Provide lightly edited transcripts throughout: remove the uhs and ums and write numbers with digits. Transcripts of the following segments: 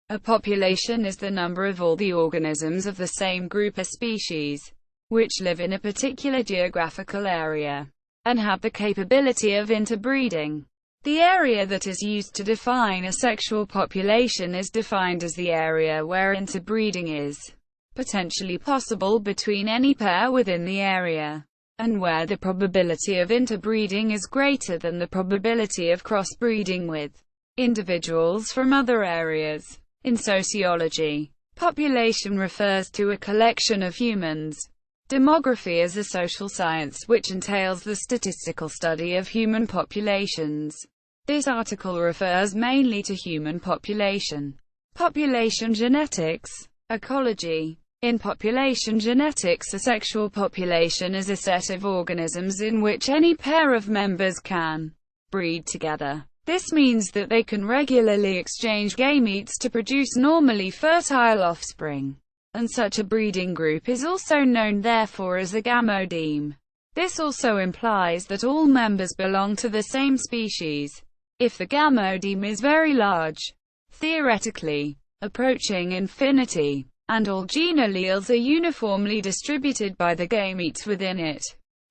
A population is the number of all the organisms of the same group or species, which live in a particular geographical area, and have the capability of interbreeding. The area that is used to define a sexual population is defined as the area where interbreeding is potentially possible between any pair within the area, and where the probability of interbreeding is greater than the probability of crossbreeding with individuals from other areas. In sociology, population refers to a collection of humans. Demography is a social science which entails the statistical study of human populations. This article refers mainly to human population. Population genetics. Ecology. In population genetics, a sexual population is a set of organisms in which any pair of members can breed together. This means that they can regularly exchange gametes to produce normally fertile offspring, and such a breeding group is also known therefore as a gamodeme. This also implies that all members belong to the same species. If the gamodeme is very large, theoretically approaching infinity, and all gene alleles are uniformly distributed by the gametes within it,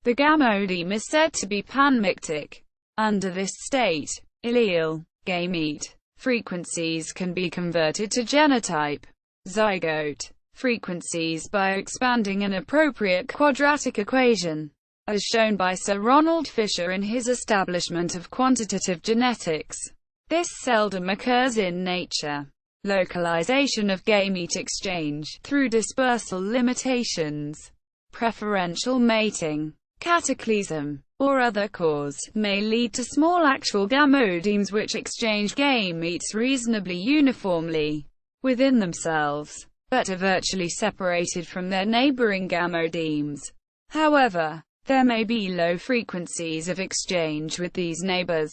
the gamodeme is said to be panmictic. Under this state, allele, gamete, frequencies can be converted to genotype, zygote, frequencies by expanding an appropriate quadratic equation, as shown by Sir Ronald Fisher in his establishment of quantitative genetics. This seldom occurs in nature. Localization of gamete exchange, through dispersal limitations, preferential mating, cataclysm, or other cause, may lead to small actual gamodemes which exchange gametes reasonably uniformly within themselves, but are virtually separated from their neighboring gamodemes. However, there may be low frequencies of exchange with these neighbors.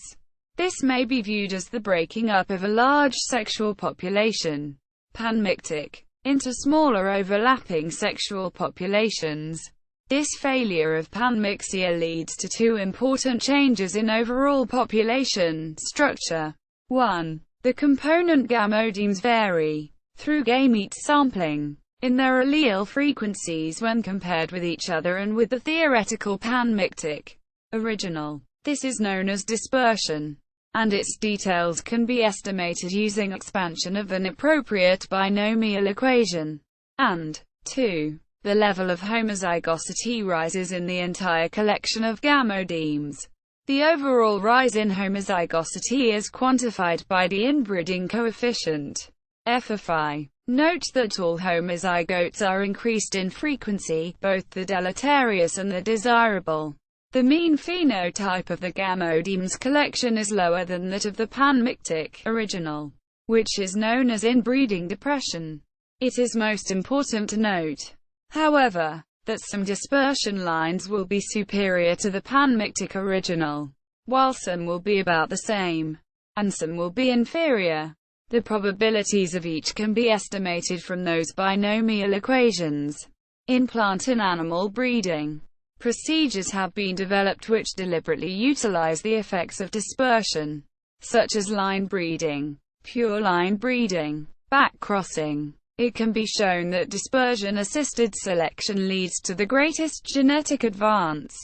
This may be viewed as the breaking up of a large sexual population, panmictic, into smaller overlapping sexual populations. This failure of panmixia leads to two important changes in overall population structure. 1. The component gamodemes vary, through gamete sampling, in their allele frequencies when compared with each other and with the theoretical panmictic original. This is known as dispersion, and its details can be estimated using expansion of an appropriate binomial equation. And 2. The level of homozygosity rises in the entire collection of gamodemes. The overall rise in homozygosity is quantified by the inbreeding coefficient, f of I. Note that all homozygotes are increased in frequency, both the deleterious and the desirable. The mean phenotype of the gamodemes collection is lower than that of the panmictic original, which is known as inbreeding depression. It is most important to note, however, that some dispersion lines will be superior to the panmictic original, while some will be about the same, and some will be inferior. The probabilities of each can be estimated from those binomial equations. In plant and animal breeding, procedures have been developed which deliberately utilize the effects of dispersion, such as line breeding, pure line breeding, backcrossing. It can be shown that dispersion-assisted selection leads to the greatest genetic advance.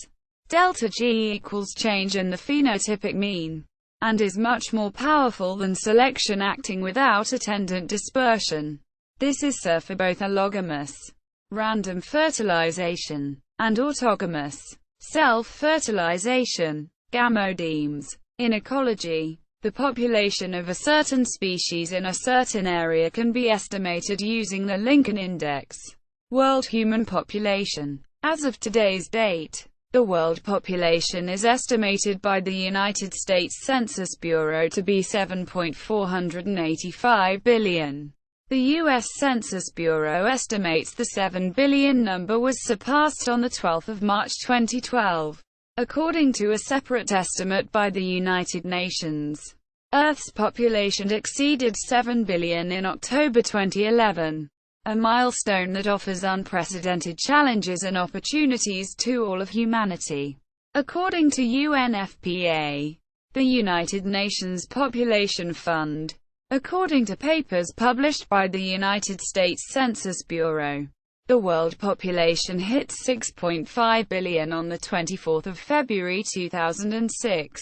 Delta G equals change in the phenotypic mean, and is much more powerful than selection acting without attendant dispersion. This is so for both allogamous, random fertilization, and autogamous, self-fertilization, gamodemes. In ecology, the population of a certain species in a certain area can be estimated using the Lincoln Index. World human population. As of today's date, the world population is estimated by the United States Census Bureau to be 7.485 billion. The U.S. Census Bureau estimates the 7 billion number was surpassed on 12 March 2012. According to a separate estimate by the United Nations, Earth's population exceeded 7 billion in October 2011, a milestone that offers unprecedented challenges and opportunities to all of humanity. According to UNFPA, the United Nations Population Fund, According to papers published by the United States Census Bureau, the world population hit 6.5 billion on 24 February 2006.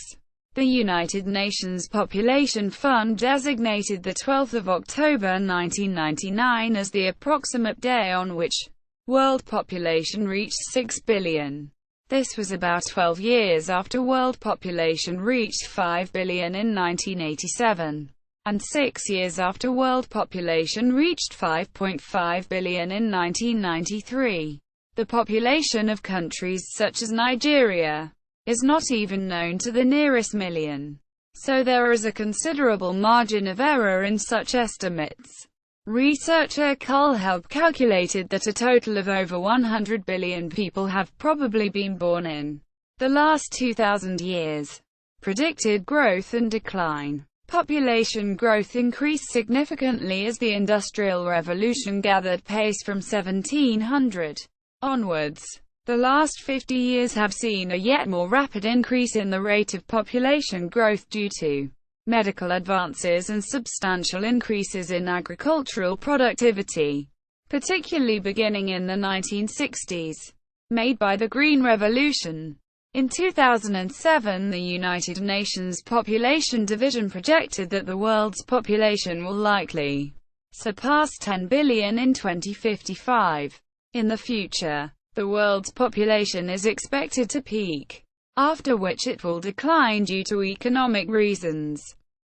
The United Nations Population Fund designated 12 October 1999 as the approximate day on which world population reached 6 billion. This was about 12 years after world population reached 5 billion in 1987. And 6 years after world population reached 5.5 billion in 1993. The population of countries such as Nigeria is not even known to the nearest million. So there is a considerable margin of error in such estimates. Researcher Carl Helb calculated that a total of over 100 billion people have probably been born in the last 2,000 years. Predicted growth and decline. Population growth increased significantly as the Industrial Revolution gathered pace from 1700 onwards. The last 50 years have seen a yet more rapid increase in the rate of population growth due to medical advances and substantial increases in agricultural productivity, particularly beginning in the 1960s, made by the Green Revolution. In 2007, the United Nations Population Division projected that the world's population will likely surpass 10 billion in 2055. In the future, the world's population is expected to peak, after which it will decline due to economic reasons,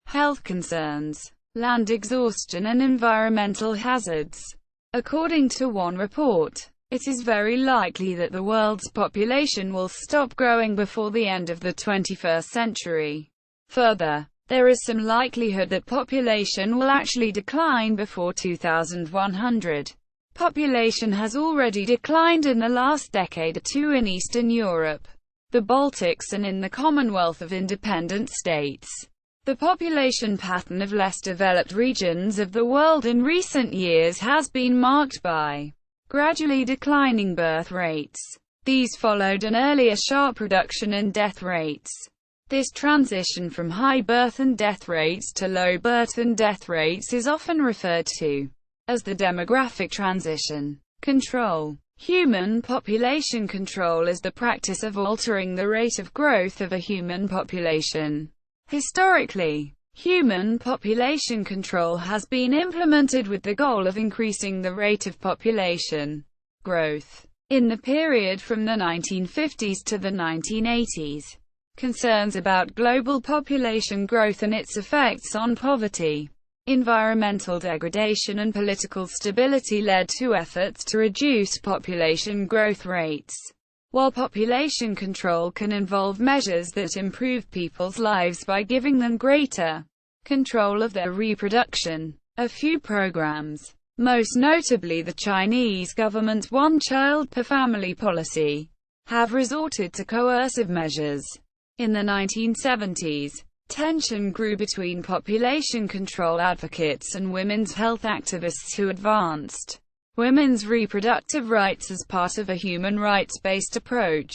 health concerns, land exhaustion and environmental hazards. According to one report, it is very likely that the world's population will stop growing before the end of the 21st century. Further, there is some likelihood that population will actually decline before 2100. Population has already declined in the last decade or two in Eastern Europe, the Baltics and in the Commonwealth of Independent States. The population pattern of less developed regions of the world in recent years has been marked by gradually declining birth rates. These followed an earlier sharp reduction in death rates. This transition from high birth and death rates to low birth and death rates is often referred to as the demographic transition. Control. Human population control is the practice of altering the rate of growth of a human population. Historically, human population control has been implemented with the goal of increasing the rate of population growth. In the period from the 1950s to the 1980s, concerns about global population growth and its effects on poverty, environmental degradation and political stability led to efforts to reduce population growth rates. While population control can involve measures that improve people's lives by giving them greater control of their reproduction, a few programs, most notably the Chinese government's one-child-per-family policy, have resorted to coercive measures. In the 1970s, tension grew between population control advocates and women's health activists who advanced women's reproductive rights as part of a human rights-based approach.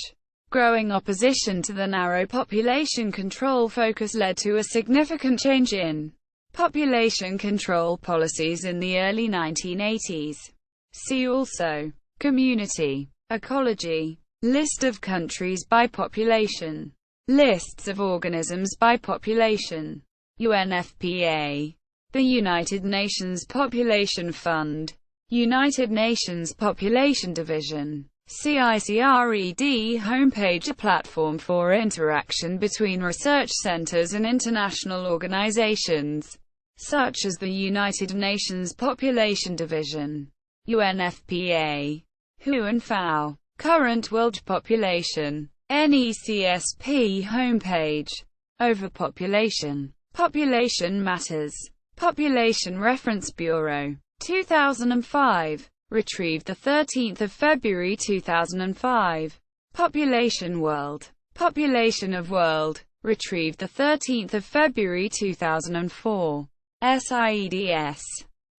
Growing opposition to the narrow population control focus led to a significant change in population control policies in the early 1980s. See also: community, ecology, list of countries by population, lists of organisms by population, UNFPA, the United Nations Population Fund, United Nations Population Division, CICRED homepage, a platform for interaction between research centers and international organizations, such as the United Nations Population Division, UNFPA, WHO and FAO. Current world population, NECSP homepage. Overpopulation. Population Matters. Population Reference Bureau. 2005. Retrieved 13 February 2005. Population World. Population of World. Retrieved 13 February 2004. SIEDS.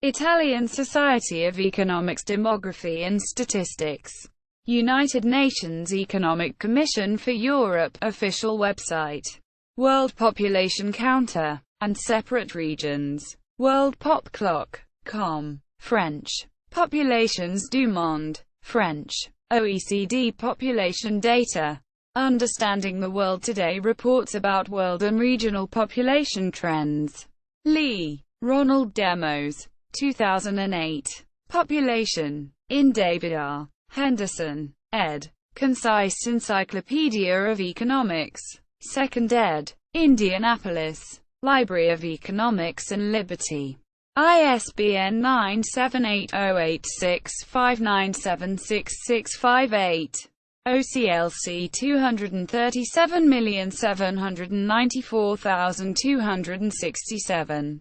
Italian Society of Economics, Demography and Statistics. United Nations Economic Commission for Europe, official website. World Population Counter. And separate regions. World Pop Clock. Com. French. Populations du monde. French. OECD population data. Understanding the World Today reports about world and regional population trends. Lee, Ronald Demos. 2008. Population. In David R. Henderson. ed. Concise Encyclopedia of Economics. 2nd ed. Indianapolis. Library of Economics and Liberty. ISBN 978-086-5976658. OCLC 237,794,267.